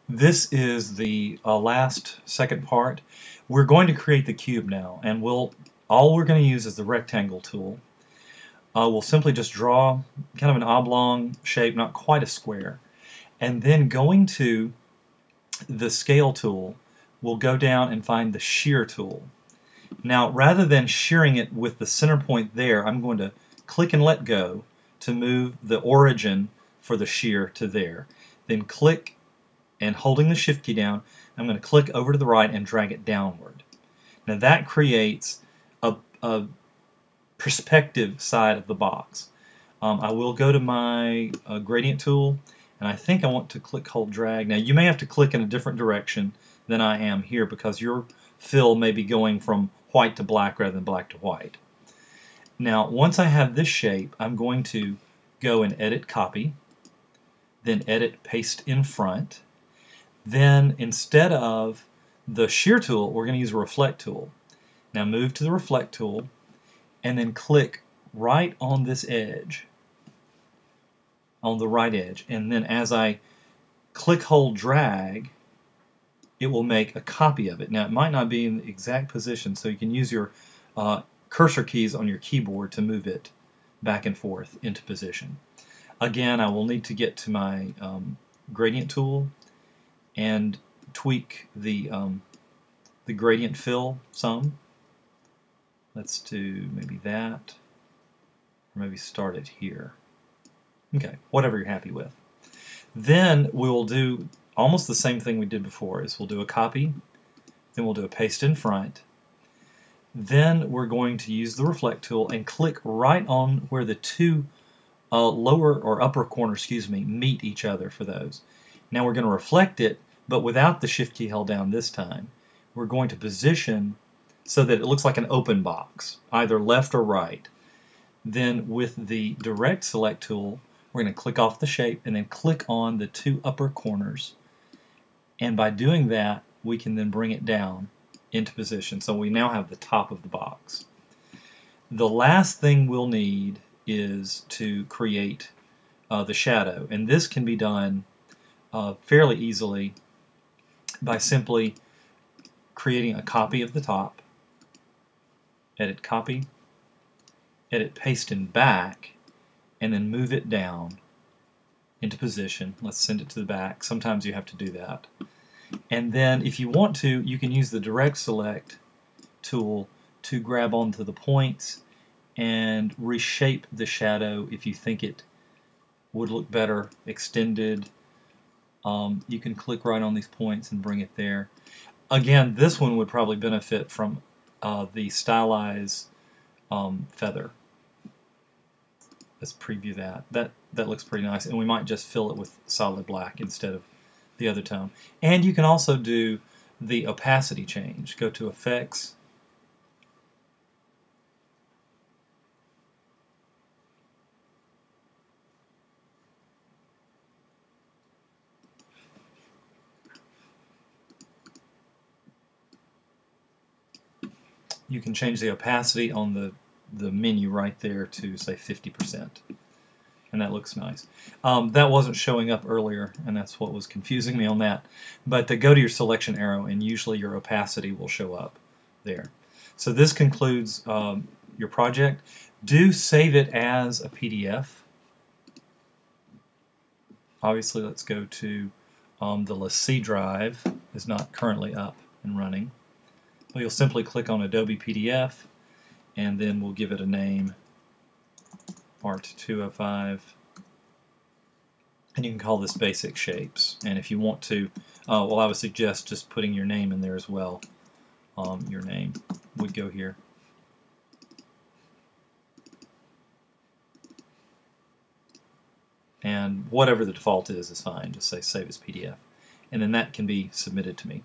This is the last second part. We're going to create the cube now, and all we're going to use is the rectangle tool. We'll simply just draw kind of an oblong shape, not quite a square, and then going to the scale tool, we'll go down and find the shear tool. Now, rather than shearing it with the center point there, I'm going to click and let go to move the origin for the shear to there. Then click, and holding the shift key down, I'm going to click over to the right and drag it downward. Now that creates a perspective side of the box. I will go to my gradient tool, and I think I want to click, hold, drag. Now you may have to click in a different direction than I am here because your fill may be going from white to black rather than black to white. Now once I have this shape, I'm going to go and edit copy, then edit paste in front. Then instead of the shear tool, we're going to use a reflect tool. Now move to the reflect tool and then click right on this edge, on the right edge, and then as I click, hold, drag, it will make a copy of it. Now it might not be in the exact position, so you can use your cursor keys on your keyboard to move it back and forth into position. Again, I will need to get to my gradient tool and tweak the gradient fill some. Let's do maybe that, or maybe start it here. Okay, whatever you're happy with. Then we'll do almost the same thing we did before. Is we'll do a copy, then we'll do a paste in front. Then we're going to use the reflect tool and click right on where the two lower or upper corners, meet each other for those. Now we're going to reflect it, but without the shift key held down this time. We're going to position so that it looks like an open box, either left or right. Then with the direct select tool, we're going to click off the shape and then click on the two upper corners. And by doing that, we can then bring it down into position. So we now have the top of the box. The last thing we'll need is to create the shadow. And this can be done fairly easily by simply creating a copy of the top, edit copy, edit paste in back, and then move it down into position. Let's send it to the back. Sometimes you have to do that. And then if you want to, you can use the direct select tool to grab onto the points and reshape the shadow if you think it would look better extended. You can click right on these points and bring it there. Again, this one would probably benefit from the stylize feather. Let's preview that. That looks pretty nice, and we might just fill it with solid black instead of the other tone. And you can also do the opacity change. Go to Effects, you can change the opacity on the menu right there to say 50%, and that looks nice. That wasn't showing up earlier, and that's what was confusing me on that. But go to your selection arrow, and usually your opacity will show up there. So this concludes your project. Do save it as a PDF. Obviously, let's go to the LaCie drive is not currently up and running. Well, you'll simply click on Adobe PDF, and then we'll give it a name, ART205, and you can call this Basic Shapes. And if you want to, well, I would suggest just putting your name in there as well. Your name would go here. And whatever the default is fine. Just say Save as PDF. And then that can be submitted to me.